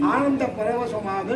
ஆனந்த பரவசமாக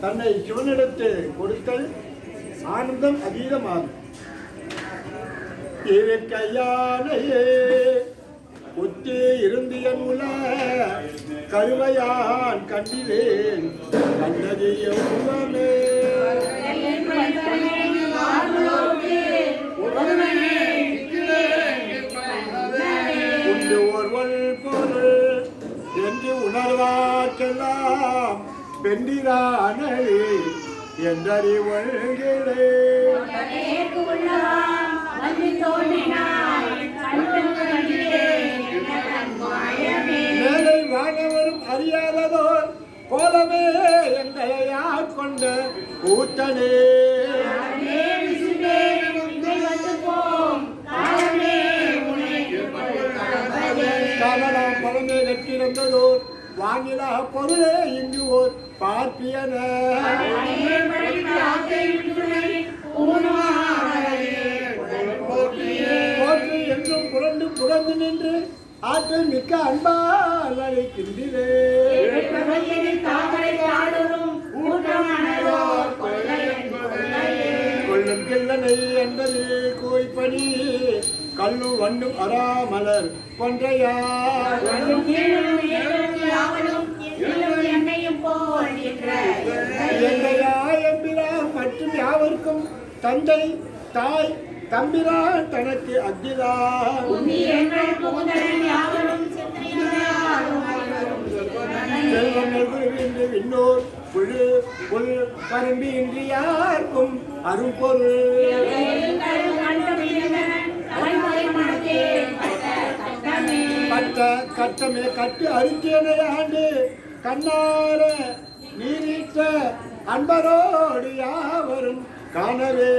தன்னை சிவனிடத்து கொடுத்தல் ஆனந்தம் அதீதமாகும். கையானையே ஒத்தே இருந்து என் உல கருமையான் கண்டிலேன் கண்டதிய உருவமே உண்டு ஒருவள் பொருள் என்று உணர்வாக்கெல்லாம் பெண்டிரானே என்றறிவழ்கிறே மேலை வானவரும் அறியாததோர் கோலமே எங்களை ஆட்கொண்ட கூத்தனே காணலாம் பழமே கட்டிருந்ததோர் வாங்கிலா பொருளே இங்கு ஓர் பார்ப்பியன போற்றி என்றும் புரண்டு புரண்டு நின்று ஆற்றல் மிக்க அன்பால் அழைக்கின்றே கொள்ளும் கிள்ளனை என்பது கோய்பணி கல்லு வண்டும் அராமலர் கொன்றையா எம்பிரான் மற்றும் யாவருக்கும் தந்தை தாய் தம்பிரான் தனக்கு அக்னிதா விண்ணோர் புழு புல் பரும்பி இன்றி யாருக்கும் அரும்பொருள் கட்டமே கட்டு அருந்தியனை ஆண்டு கண்ணார நீரிட்ட அன்பரோடு யாவரும் காணவே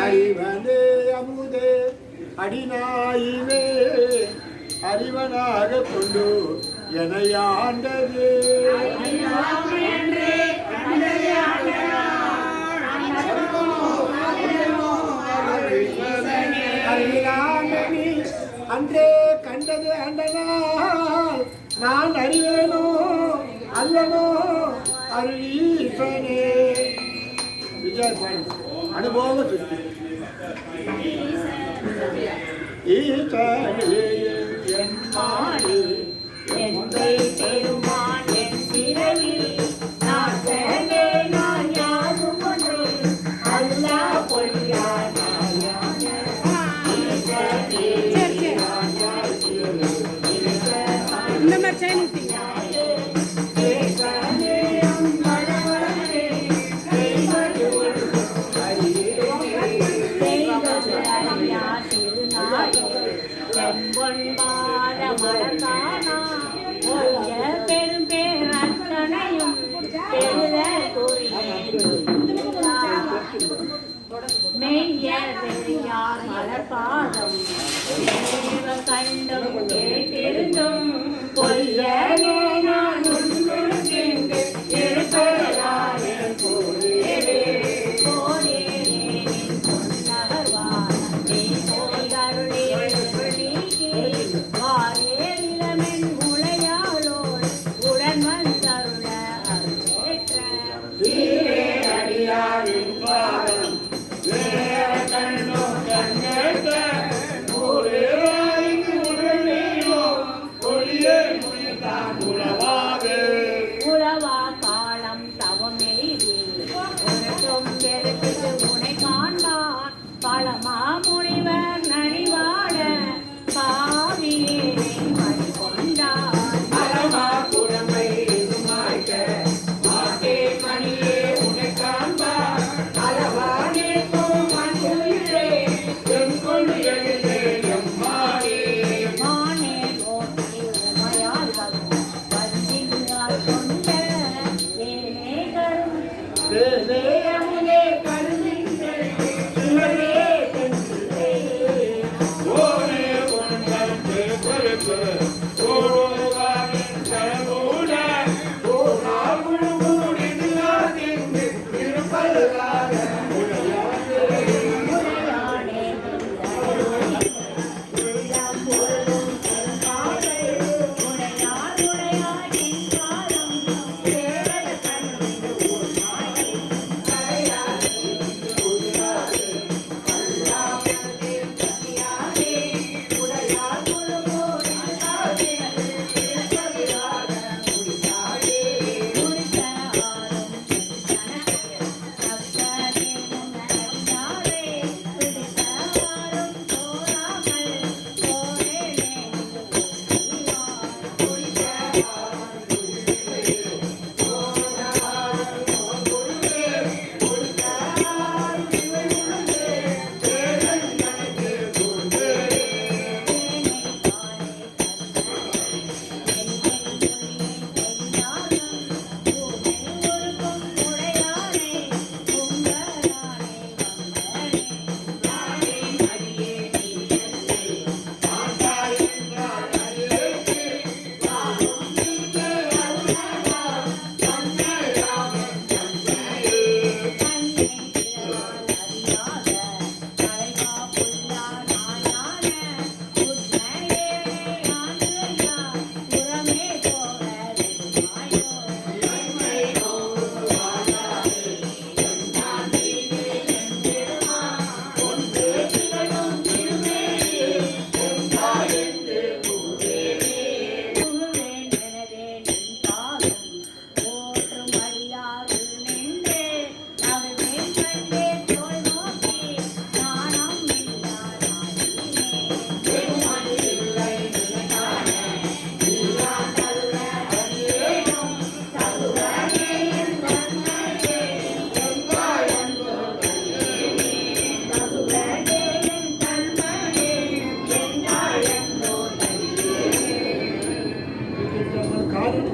அறிவனே அமுதே அடிநாயினே அறிவனாக கொண்டு எனையாண்டது அன்றே கண்டது அண்டனால் நான் அறிவேனோ அல்லனோ அருளீசனே விஜய் அனுபவ சுத்தி ஈசனே என் மாடு எந்தை பெருமான் என் பிறவி நாசனே நான் யாரும் ஒன்று அல்லா பொய்யான இந்த மாதிரி செயின் பெரும் பேரத்தனையும் மெய்யார் மலர்பாதம் கண்டும் கேட்டிருந்தும் பொய்யனே நான் Pura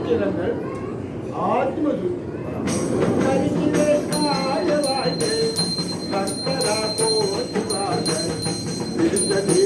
சூத்திரங்கள் ஆத்ம சூத்திரம் கருத்திலே காய வாழ்க்கை சங்கரா போற்றி வாழ விடுதலே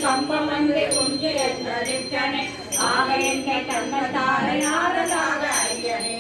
கம்பமன்றே ஒன்று என்றே ஆக என்ற கண்ணத்தார யாரதாக ஐயனே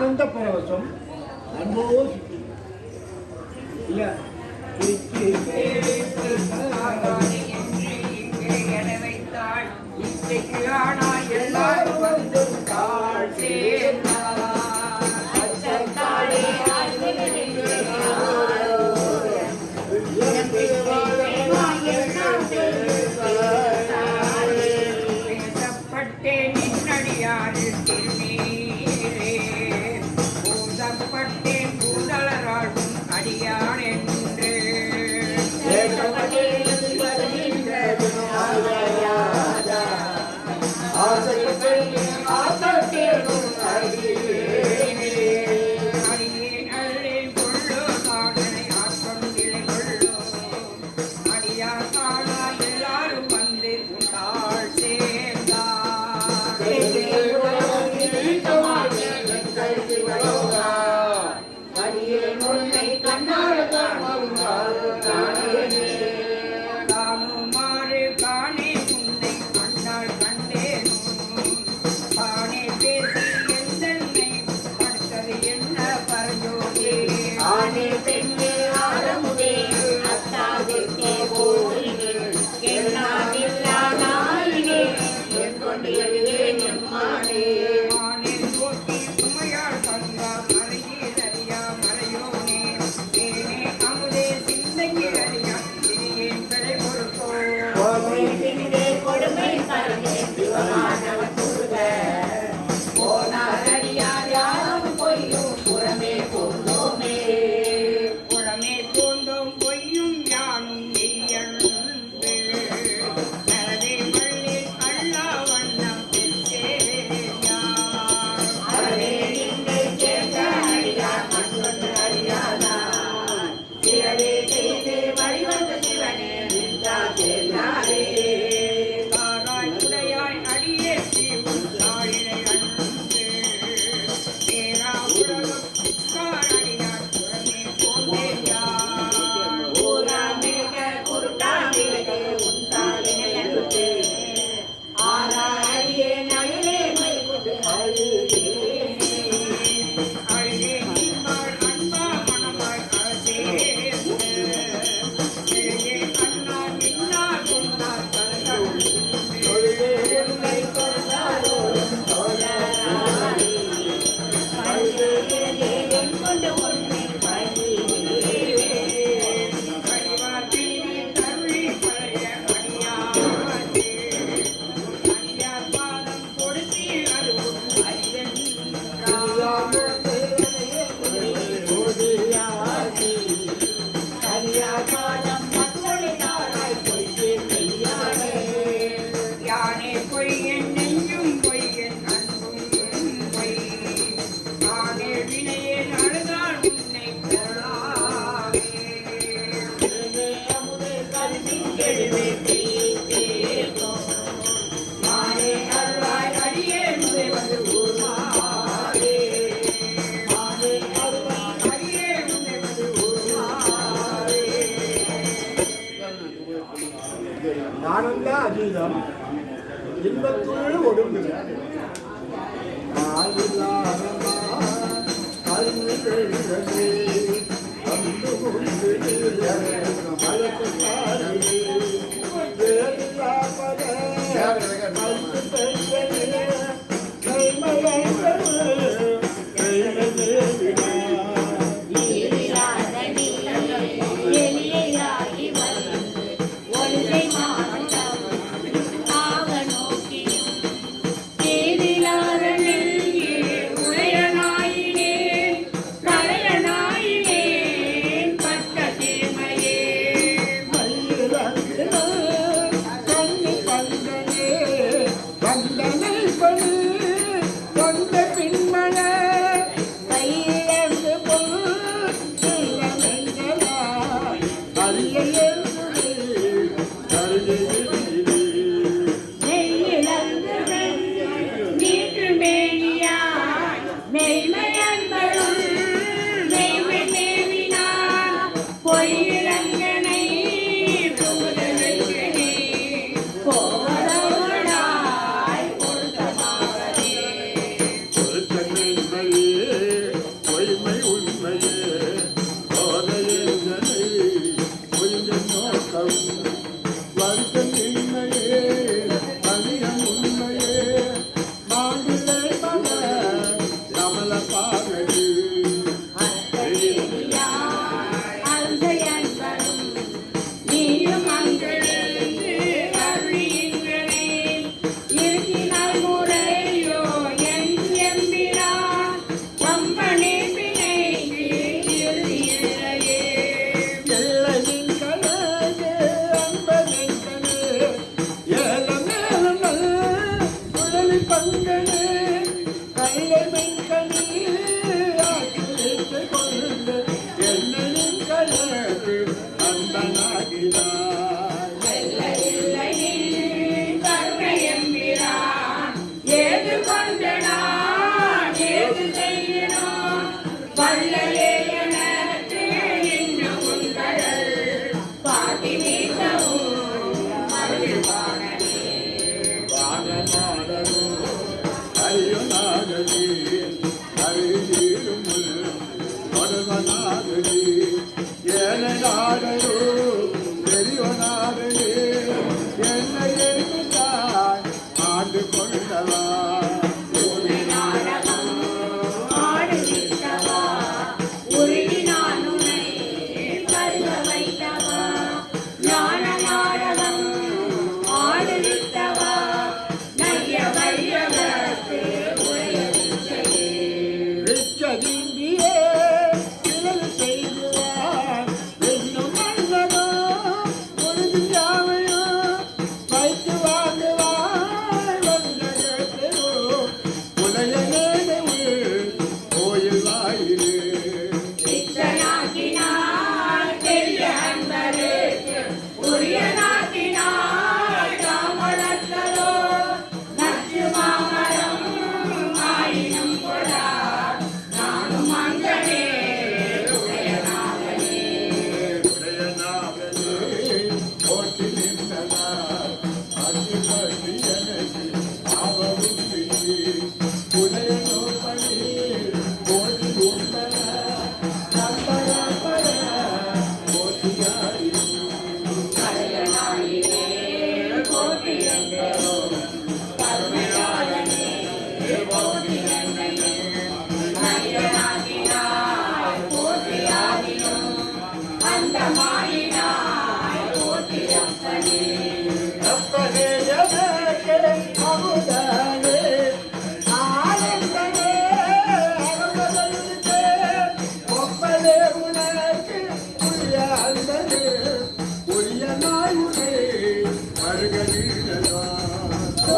ஆனந்த பரவசம் அன்போ இல்ல எல்லாரும் வந்து ஆனந்த அதீதம் இன்பத்துள் ஒடுங்குகிறது வந்தன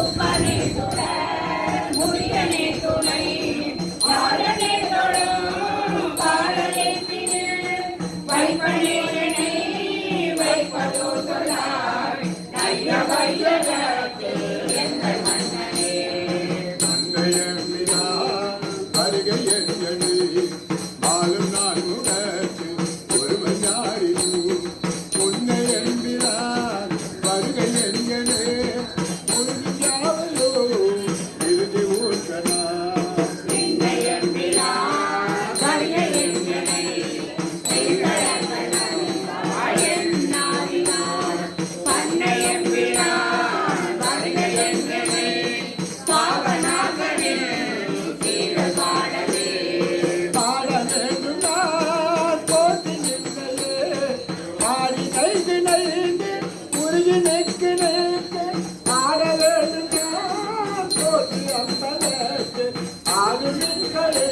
முப்பனே சுடர் முரியனே துணை யாழனே தொழும் பாடலே திரு வைப்பனே என்னை வைப்பதோ சொல்லாய் நைய வையகத்தே எங்கள் மன்னனே மன்னையம்பினா வருகை எங்கனே மாலும் நான் முகத்து ஒருவன் யாரினும் பொன்னையம்பினா வருகை எங்கனே உறுதியாவலோ இறுதி ஊர்கனா என்னையம்பினா வருகை எங்கனை செய்தழகனன் வாயன்னாரினார் பண்ணையம்பினா வருகை எங்கனை பாவனாகவே சீர பாடவே பாட வேண்டும் நான் போற்றி நின்றே ஆடி கைது நைந்து உருகி நெக்கு நெக்கு ஆட வேண்டும் நான் போற்றி அம்பலத்து ஆடு நின்களே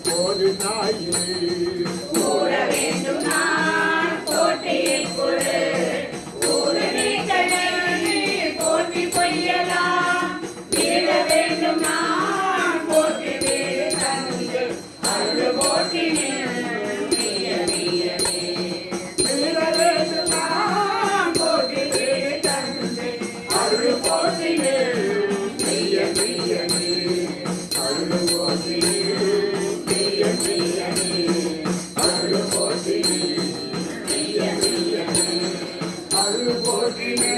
போது நாயினே கூற வேண்டும் நான் போற்றியில் கொடு ஊரனே கடனை போற்றி பொய்யலாம் வீழ வேண்டும் நான் போற்றி வீடு தந்து அருள் போற்றினேன் வீர வீரமே வீர வேண்டும் நான் போற்றி வீடு தந்து அருள் போற்றினே வீர வீரமே அருள் போற்றினே வீர வீரமே அருள் போற்றினே வீர வீரமே அருள் போற்றினே